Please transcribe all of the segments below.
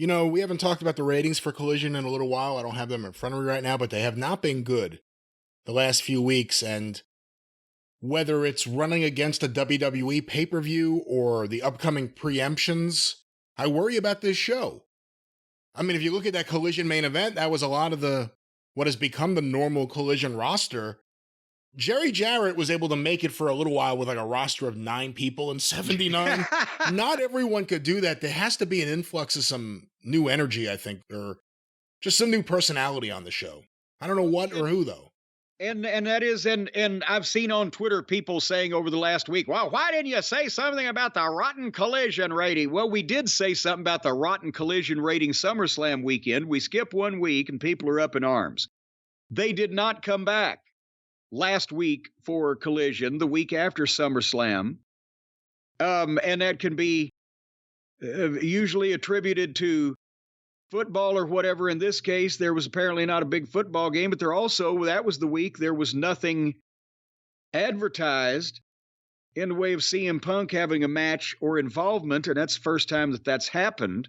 We haven't talked about the ratings for Collision in a little while. I don't have them in front of me right now, but they have not been good the last few weeks. And whether it's running against a WWE pay-per-view or the upcoming preemptions, I worry about this show. I mean, if you look at that Collision main event, that was a lot of what has become the normal Collision roster. Jerry Jarrett was able to make it for a little while with like a roster of 9 people in 79. Not everyone could do that. There has to be an influx of some new energy, I think, or just some new personality on the show. I don't know what or who, though. And that is, and I've seen on Twitter people saying over the last week, well, why didn't you say something about the rotten Collision rating? Well, we did say something about the rotten Collision rating SummerSlam weekend. We skipped 1 week and people are up in arms. They did not come back last week for Collision, the week after SummerSlam. And that can be usually attributed to football or whatever. In this case, there was apparently not a big football game, but that was the week there was nothing advertised in the way of CM Punk having a match or involvement, and that's the first time that's happened.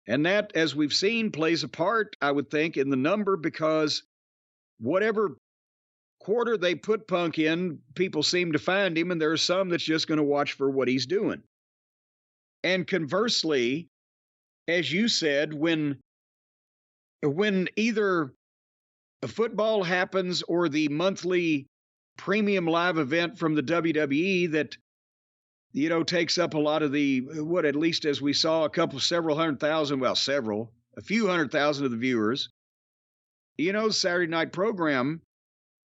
And that, as we've seen, plays a part, I would think, in the number, because whatever quarter they put Punk in, people seem to find him, and there are some that's just going to watch for what he's doing. And conversely, as you said, when either a football happens or the monthly premium live event from the WWE that, takes up a lot of at least as we saw, a few 100,000 of the viewers, Saturday night program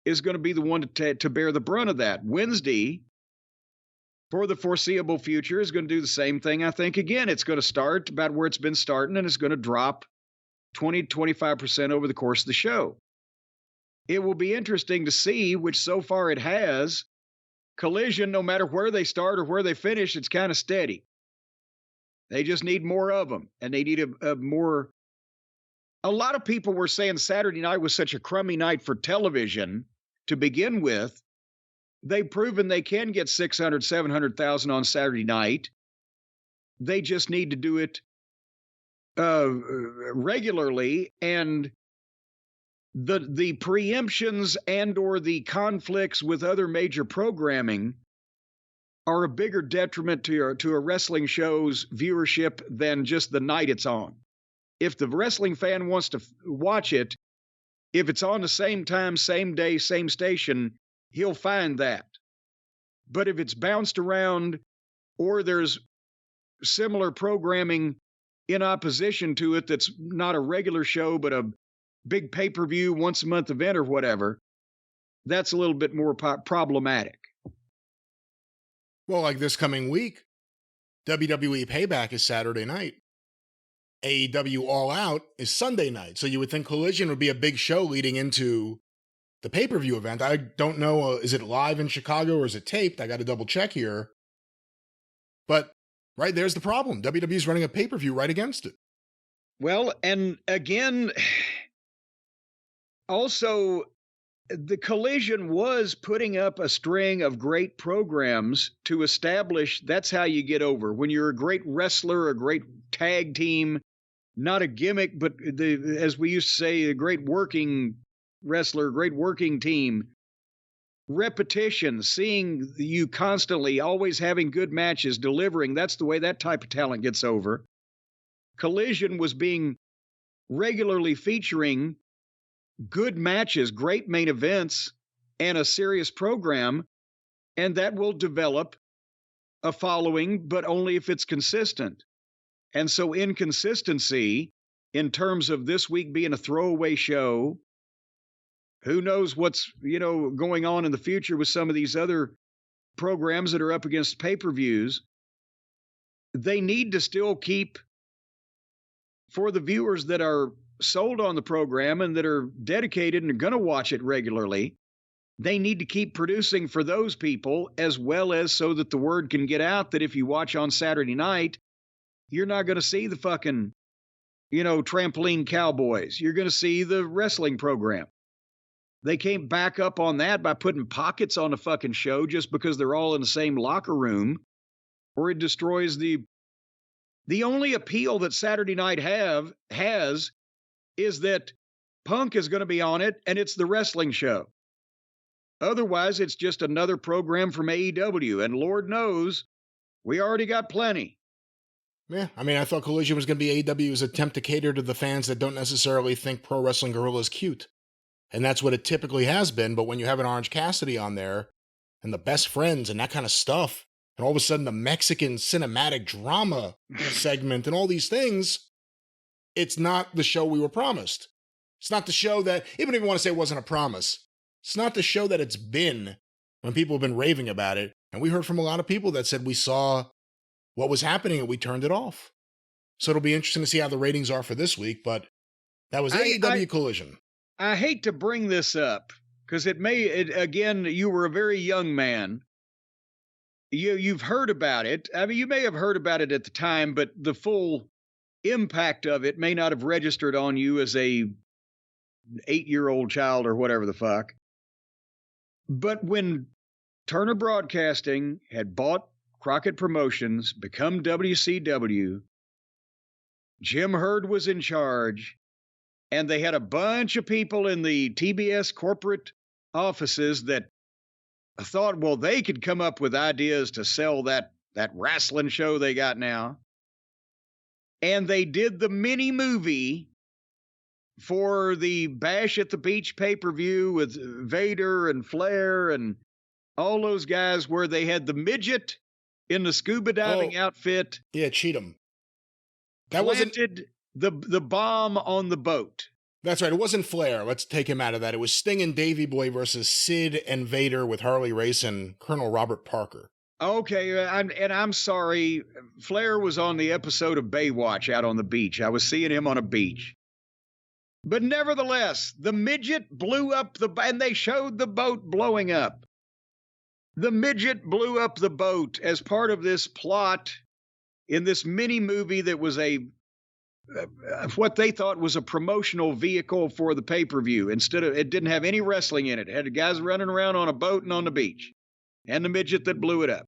is going to be the one to bear the brunt of that. Wednesday, for the foreseeable future, is going to do the same thing, I think. Again, it's going to start about where it's been starting, and it's going to drop 20 to 25% over the course of the show. It will be interesting to see, which so far it has. Collision, no matter where they start or where they finish, it's kind of steady. They just need more of them, and they need a more... A lot of people were saying Saturday night was such a crummy night for television to begin with. They've proven they can get 600, 700,000 on Saturday night. They just need to do it regularly, and the preemptions and or the conflicts with other major programming are a bigger detriment to a wrestling show's viewership than just the night it's on. If the wrestling fan wants to watch it, if it's on the same time, same day, same station, he'll find that. But if it's bounced around or there's similar programming in opposition to it that's not a regular show but a big pay-per-view once-a-month event or whatever, that's a little bit more problematic. Well, like this coming week, WWE Payback is Saturday night. AEW All Out is Sunday night. So you would think Collision would be a big show leading into the pay-per-view event. I don't know, is it live in Chicago or is it taped? I got to double check here. But, right, there's the problem. WWE's running a pay-per-view right against it. Well, and again, also, the Collision was putting up a string of great programs to establish that's how you get over. When you're a great wrestler, a great tag team, not a gimmick, but as we used to say, a great working wrestler, great working team. Repetition, seeing you constantly, always having good matches, delivering, that's the way that type of talent gets over. Collision was being regularly featuring good matches, great main events, and a serious program, and that will develop a following, but only if it's consistent. And so inconsistency, in terms of this week being a throwaway show, who knows what's, going on in the future with some of these other programs that are up against pay-per-views. They need to still keep, for the viewers that are sold on the program and that are dedicated and are going to watch it regularly, they need to keep producing for those people, as well as so that the word can get out that if you watch on Saturday night, you're not going to see the fucking, trampoline cowboys. You're going to see the wrestling program. They can't back up on that by putting pockets on the fucking show just because they're all in the same locker room, or it destroys the The only appeal that Saturday Night has is that Punk is going to be on it, and it's the wrestling show. Otherwise, it's just another program from AEW, and Lord knows, we already got plenty. Yeah, I mean, I thought Collision was going to be AEW's attempt to cater to the fans that don't necessarily think Pro Wrestling Guerrilla is cute. And that's what it typically has been, but when you have an Orange Cassidy on there, and the best friends and that kind of stuff, and all of a sudden the Mexican cinematic drama segment and all these things, it's not the show we were promised. It's not the show that, even if you want to say it wasn't a promise, it's not the show that it's been when people have been raving about it. And we heard from a lot of people that said we saw what was happening and we turned it off. So it'll be interesting to see how the ratings are for this week, but that was AEW Collision. I hate to bring this up because again, you were a very young man. You've heard about it. I mean, you may have heard about it at the time, but the full impact of it may not have registered on you as a 8-year-old child or whatever the fuck. But when Turner Broadcasting had bought Crockett Promotions, become WCW, Jim Herd was in charge, and they had a bunch of people in the TBS corporate offices that thought, well, they could come up with ideas to sell that wrestling show they got now. And they did the mini movie for the Bash at the Beach pay-per-view with Vader and Flair and all those guys, where they had the midget in the scuba diving outfit. Yeah, Cheatham. That planted the bomb on the boat. That's right. It wasn't Flair. Let's take him out of that. It was Sting and Davey Boy versus Sid and Vader with Harley Race and Colonel Robert Parker. Okay, I'm sorry. Flair was on the episode of Baywatch out on the beach. I was seeing him on a beach. But nevertheless, the midget blew up and they showed the boat blowing up. The midget blew up the boat as part of this plot in this mini movie that was what they thought was a promotional vehicle for the pay-per-view. It didn't have any wrestling in it. It had guys running around on a boat and on the beach. And the midget that blew it up.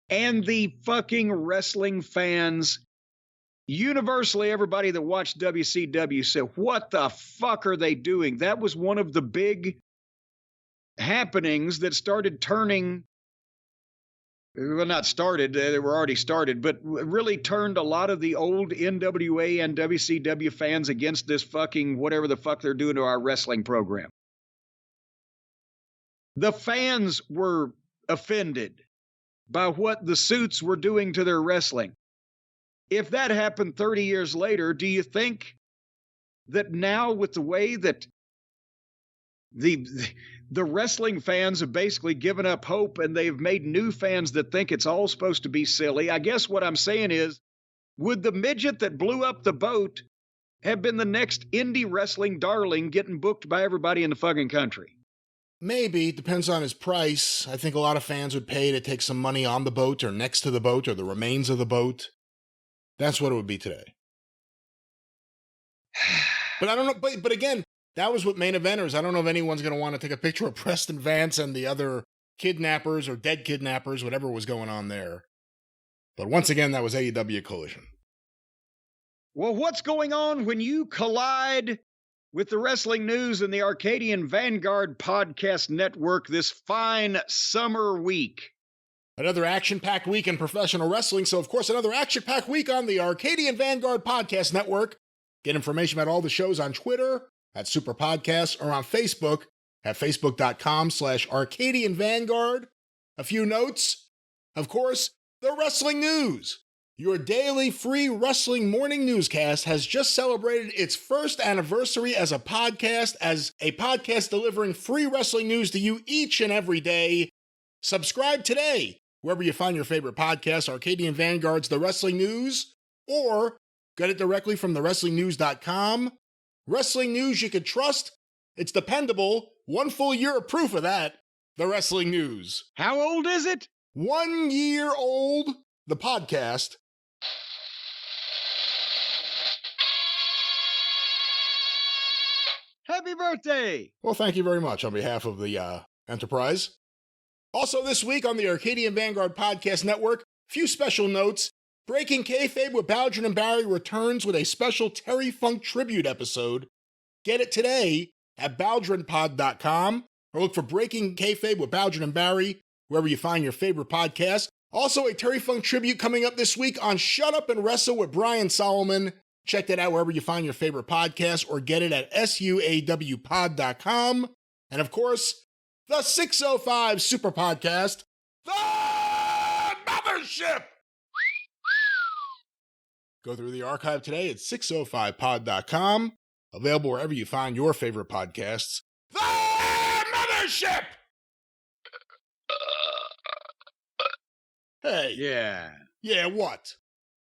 And the fucking wrestling fans, universally everybody that watched WCW said, what the fuck are they doing? That was one of the big happenings that started turning, well, not started, they were already started, but really turned a lot of the old NWA and WCW fans against this fucking whatever the fuck they're doing to our wrestling program. The fans were offended by what the suits were doing to their wrestling. If that happened 30 years later, do you think that now, with the way that the wrestling fans have basically given up hope and they've made new fans that think it's all supposed to be silly? I guess what I'm saying is, would the midget that blew up the boat have been the next indie wrestling darling getting booked by everybody in the fucking country? Maybe. Depends on his price. I think a lot of fans would pay to take some money on the boat or next to the boat or the remains of the boat. That's what it would be today. But I don't know. But again, that was with main eventers. I don't know if anyone's going to want to take a picture of Preston Vance and the other kidnappers or dead kidnappers, whatever was going on there. But once again, that was AEW Collision. Well, what's going on when you collide with the wrestling news and the Arcadian Vanguard Podcast Network this fine summer week? Another action-packed week in professional wrestling, so of course another action-packed week on the Arcadian Vanguard Podcast Network. Get information about all the shows on Twitter at Superpodcast or on Facebook at facebook.com/Arcadian Vanguard. A few notes. Of course, the wrestling news. Your daily free wrestling morning newscast has just celebrated its first anniversary as a podcast delivering free wrestling news to you each and every day. Subscribe today, wherever you find your favorite podcast, Arcadian Vanguard's The Wrestling News, or get it directly from thewrestlingnews.com. Wrestling news you can trust. It's dependable. 1 full year of proof of that. The Wrestling News. How old is it? 1 year old. The podcast. Happy birthday! Well, thank you very much on behalf of the Enterprise. Also this week on the Arcadian Vanguard Podcast Network, a few special notes. Breaking Kayfabe with Baldwin and Barry returns with a special Terry Funk tribute episode. Get it today at baldwinpod.com or look for Breaking Kayfabe with Baldwin and Barry wherever you find your favorite podcast. Also, a Terry Funk tribute coming up this week on Shut Up and Wrestle with Brian Solomon. Check that out wherever you find your favorite podcast or get it at suawpod.com. And of course, the 605 Superpodcast, the Mothership! Go through the archive today at 605pod.com. Available wherever you find your favorite podcasts. The Mothership! Hey. Yeah. Yeah, what?